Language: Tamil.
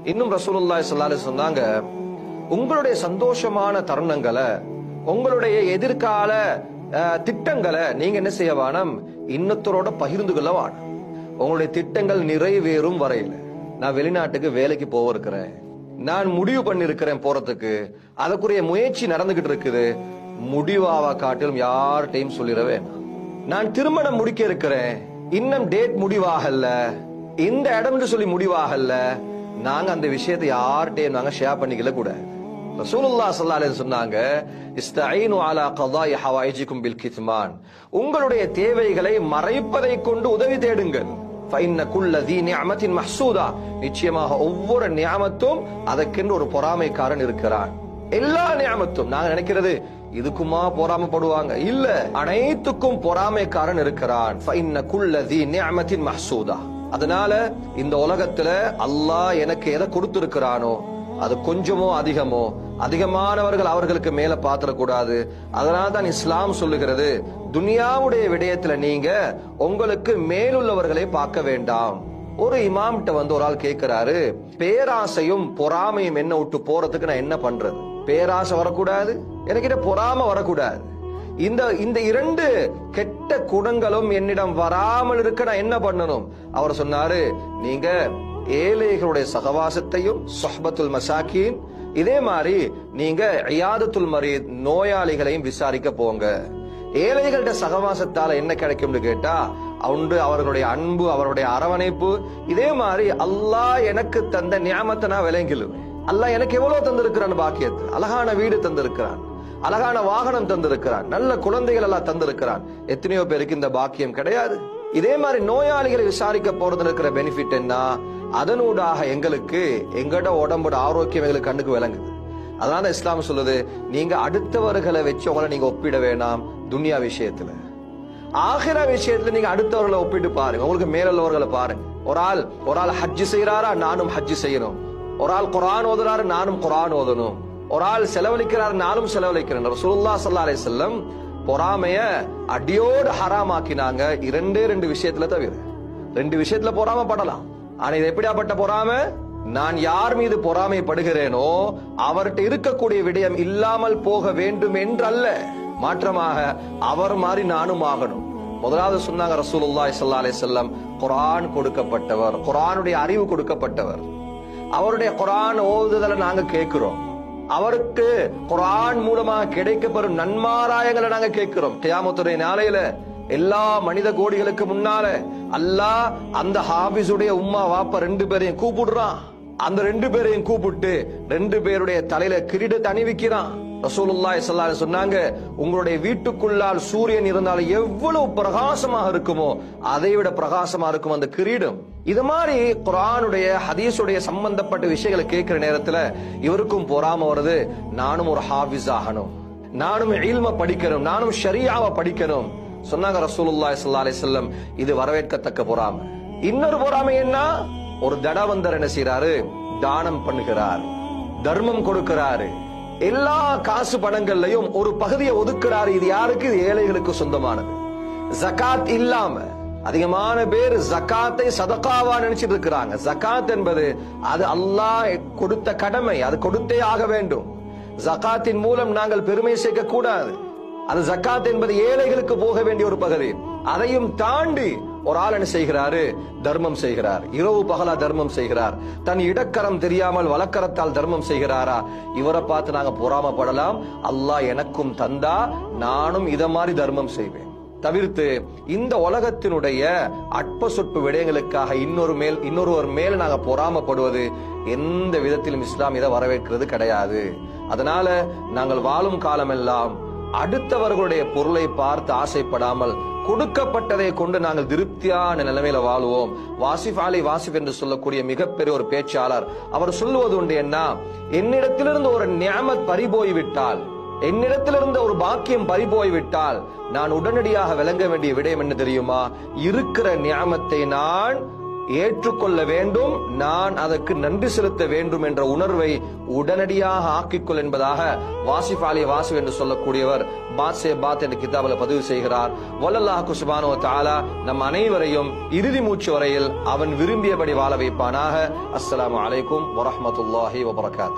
இன்னும் ரசூலுல்லாஹி ஸல்லல்லாஹு அலைஹி சொன்னாங்க, உங்களுடைய சந்தோஷமான தருணங்களை, உங்களுடைய எதிர்கால திட்டங்களை நீங்க என்ன செய்ய வேணும், இன்னத்தரோட பகிர்ந்து கொள்ள வேணும். உங்களுடைய திட்டங்கள் நிறைவேறும் வரையில், நான் வெளிநாட்டுக்கு வேலைக்கு போக இருக்கிறேன், நான் முடிவு பண்ணிருக்கிறேன் போறதுக்கு, அதுக்குரிய முயற்சி நடந்துகிட்டு இருக்குது, முடிவாவ காட்டிலும் யார்கிட்டையும் சொல்லிடவே. நான் திருமணம் முடிக்க இருக்கிறேன், இன்னும் டேட் முடிவாகல, இந்த இடம் சொல்லி முடிவாகல, நாங்க அந்த விஷயத்தை யார்கிட்டையும் நாங்க ஷேர் பண்ணிக்கல கூட. ரசூலுல்லாஹி ஸல்லல்லாஹு அலைஹி சொன்னாங்க, இஸ்தஈனு அலா கதாஇ ஹவாயிஜிக்கும் பில் கித்மான், உங்களுடைய தேவைகளை மறைப்பதை கொண்டு உதவி தேடுங்கள். ஃபஇன்ன குல்ல தி நிஅமத்தின் மஹ்சூதா, நிச்சயமாக ஒவ்வொரு நிஅமத்தும் அதற்கென்று ஒரு பொறாமைக்காரன் இருக்கிறான். எல்லா நிஅமத்தும் நாங்க நினைக்கிறது இதுக்குமா பொறாமைப்படுவாங்க, இல்ல, அனைத்துக்கும் பொறாமைக்காரன் இருக்கிறான். ஃபஇன்ன குல்ல தி நிஅமத்தின் மஹ்சூதா. அதனால இந்த உலகத்துல அல்லாஹ் எனக்கு எதை கொடுத்திருக்கிறானோ அது கொஞ்சமோ அதிகமோ, அதிகமானவர்கள் அவர்களுக்கு மேல பாத்திரக்கூடாது. அதனால்தான் இஸ்லாம் சொல்லுகிறது, துனியாவுடைய விடயத்துல நீங்க உங்களுக்கு மேலுள்ளவர்களை பார்க்க வேண்டாம். ஒரு இமாம்கிட்ட ஒரு ஆள் கேட்கிறாரு, பேராசையும் பொறாமையும் என்ன விட்டு போறதுக்கு நான் என்ன பண்றது? பேராசை வரக்கூடாது, எனக்கு பொறாமை வரக்கூடாது, இந்த இரண்டு கெட்ட குணங்களும் என்னிடம் வராமல் இருக்க நான் என்ன பண்ணணும்? அவர் சொன்னாரு, நீங்க ஏழைகளுடைய சகவாசத்தையும், சொஹ்பத்துல் மசாக்கீன், இதே மாதிரி நீங்க இயாதத்துல் மரீத், நோயாளிகளையும் விசாரிக்க போங்க. ஏழைகளோட சகவாசத்தால என்ன கிடைக்கும்னு கேட்டா, அவர்களுடைய அன்பு, அவருடைய அரவணைப்பு. இதே மாதிரி அல்லாஹ் எனக்கு தந்த நியாமத்தை நான் விளங்கிடுவேன். அல்லாஹ் எனக்கு எவ்வளவு தந்திருக்கிறான் பாக்கியத்தை, அழகான வீடு தந்திருக்கிறான், அழகான வாகனம் தந்திருக்கிறான், நல்ல குழந்தைகள் எல்லாம் தந்திருக்கிறான். எத்தனையோ பேருக்கு இந்த பாக்கியம் கிடையாது. இதே மாதிரி நோயாளிகளை விசாரிக்க போறது இருக்கிற பெனிஃபிட் என்ன? அதனூடாக எங்களுக்கு எங்கட உடம்போட ஆரோக்கியம் எங்களுக்கு கண்ணுக்கு விளங்குது. அதனால இஸ்லாம் சொல்லுது, நீங்க அடுத்தவர்களை வச்சு உங்களை நீங்க ஒப்பிட வேணாம். துன்யா விஷயத்துல, ஆகிரா விஷயத்துல நீங்க அடுத்தவர்களை ஒப்பிட்டு பாருங்க, உங்களுக்கு மேலுள்ளவர்களை பாருங்க. ஒரு ஆள் ஹஜ்ஜி செய்யறாரா, நானும் ஹஜ்ஜி செய்யணும். ஒரு ஆள் குர்ஆன் ஓதுறாரு, நானும் குர்ஆன் ஓதணும். ஒரு ஆள் செலவழிக்கிறார், நானும் செலவழிக்கிறேன். ரசூலுல்லாஹி ஸல்லல்லாஹு அலைஹி வஸல்லம் பொறாமைய அடியோடு ஹராமாக்கினாங்க. ரெண்டு விஷயத்துல தவிர. 2 விஷயத்துல பொறாமைப்படலாம். ஆனா இது எப்படியாப்பட்ட பொறாமை? நான் யார் மீது பொறாமைப்படுகிறேனோ அவர்கிட்ட இருக்கக்கூடிய விடயம் இல்லாமல் போக வேண்டும் என்றல்ல, மாற்றமாக அவர் மாதிரி நானும் ஆகணும். முதலாவது சொன்னாங்க ரசூலுல்லாஹி ஸல்லல்லாஹு அலைஹி வஸல்லம், குர்ஆன் கொடுக்கப்பட்டவர், குர்ஆனுடைய அறிவு கொடுக்கப்பட்டவர், அவருடைய குர்ஆன் ஓதுதலை நாங்க கேட்கிறோம், அவருக்கு குர்ஆன் மூலமாக கிடைக்கப்பெறும் நன்மாராயங்களை நாங்க கேட்கிறோம். கியாமத்துடைய நாளையில எல்லா மனித கோடிகளுக்கு முன்னால அல்லாஹ் அந்த ஹாபிஸுடைய உம்மா வாப்பா 2 பேரையும் கூப்பிடுறான். அந்த 2 பேரையும் கூப்பிட்டு 2 பேருடைய தலையில கிரீடத்தை அணிவிக்கிறான். ரசூலுல்லாஹி ஸல்லல்லாஹு அலைஹி சொன்னாங்க, உங்களுடைய வீட்டுக்குள்ளால் சூரியன் இருந்தாலும் எவ்வளவு பிரகாசமாக இருக்குமோ அதை விட பிரகாசமா இருக்கும் அந்த கிரீடம். இது மாதிரி குர்ஆனுடைய ஹதீஸுடைய சம்பந்தப்பட்ட விஷயங்களை கேட்கிற நேரத்துல இவருக்கும் பொறாமை வருது. நானும் ஒரு ஹாஃபிஸ் ஆகணும், நானும் இல்ம படிக்கணும், நானும் ஷரியாவை படிக்கணும். சொன்னாங்க ரசூலுல்லாஹி ஸல்லல்லாஹு அலைஹி வஸல்லம், இது வரவேற்கத்தக்க பொறாமை. இன்னொரு பொறாமை என்ன? ஒரு தடவந்தர் என்ன செய்யறாரு? தானம் பண்ணுகிறார், தர்மம் கொடுக்கிறாரு, எல்லா காசு பணங்கள்லயும் ஒரு பகுதியை ஒதுக்குறாரு. இது யாருக்கு? இது ஏழைகளுக்கு சொந்தமானது. ஜகாத் இல்லாம அதிகமான பேர் ஜகாத்தை சதகாவா நினைச்சிட்டு இருக்கிறாங்க. ஜகாத் என்பது அது அல்லாஹ் கொடுத்த கடமை, அது கொடுத்தே ஆக வேண்டும். ஜகாத்தின் மூலம் நாங்கள் பெருமை சேர்க்க கூடாது. அது ஜகாத் என்பது ஏழைகளுக்கு போக வேண்டிய ஒரு பகுதி. அதையும் தாண்டி ஒரு ஆள் என்ன செய்கிறாரு? தர்மம் செய்கிறார், இரவு பகலா தர்மம் செய்கிறார், தன் இடக்கரம் தெரியாமல் வலக்கரத்தால் தர்மம் செய்கிறாரா? இவரை பார்த்து நாங்க பொறாமப்படலாம். அல்லாஹ் எனக்கும் தந்தா நானும் இத மாதிரி தர்மம் செய்வேன். தவிர்த்து இந்த உலகத்தினுடைய அற்ப சொற்ப விடயங்களுக்காக இன்னொருவர் மேல் நாங்க பொறாமப்படுவது எந்த விதத்திலும் இஸ்லாம் இதை வரவேற்கிறது கிடையாது. அதனால நாங்கள் வாழும் காலமெல்லாம் அடுத்தவர்களுடைய பொருளை பார்த்து ஆசைப்படாமல் கொடுக்கப்பட்டதை கொண்டு நாங்கள் திருப்தியான நிலைமையில வாழுவோம். வாசிப் அலி வாசிப் என்று சொல்லக்கூடிய மிகப்பெரிய ஒரு பேச்சாளர், அவர் சொல்லுவது உண்டு, என்ன, என்னிடத்திலிருந்து ஒரு நியாமத் பறிபோய்விட்டால், என்னிடத்திலிருந்து ஒரு பாக்கியம் பறிபோய்விட்டால் நான் உடனடியாக விளங்க வேண்டிய விடயம் என்ன தெரியுமா? இருக்கிற நியாமத்தை நான் ஏற்றுக்கொள்ள வேண்டும், நான் அதற்கு நன்றி செலுத்த வேண்டும் என்ற உணர்வை உடனடியாக ஆக்கிக்கொள் என்பதாக வாசிஃப் அலி வாசிப் என்று சொல்லக்கூடியவர் பாத் சே பாத் என்ற கிதாபில் பதிவு செய்கிறார். வல்லல்லாஹு சுப்ஹானஹு வ தஆலா நம் அனைவரையும் இறுதி மூச்சு வரையில் அவன் விரும்பியபடி வாழ வைப்பானாக. அஸ்ஸலாமு அலைக்கும் வரஹ்மத்துல்லாஹி வபரகாத்துஹு.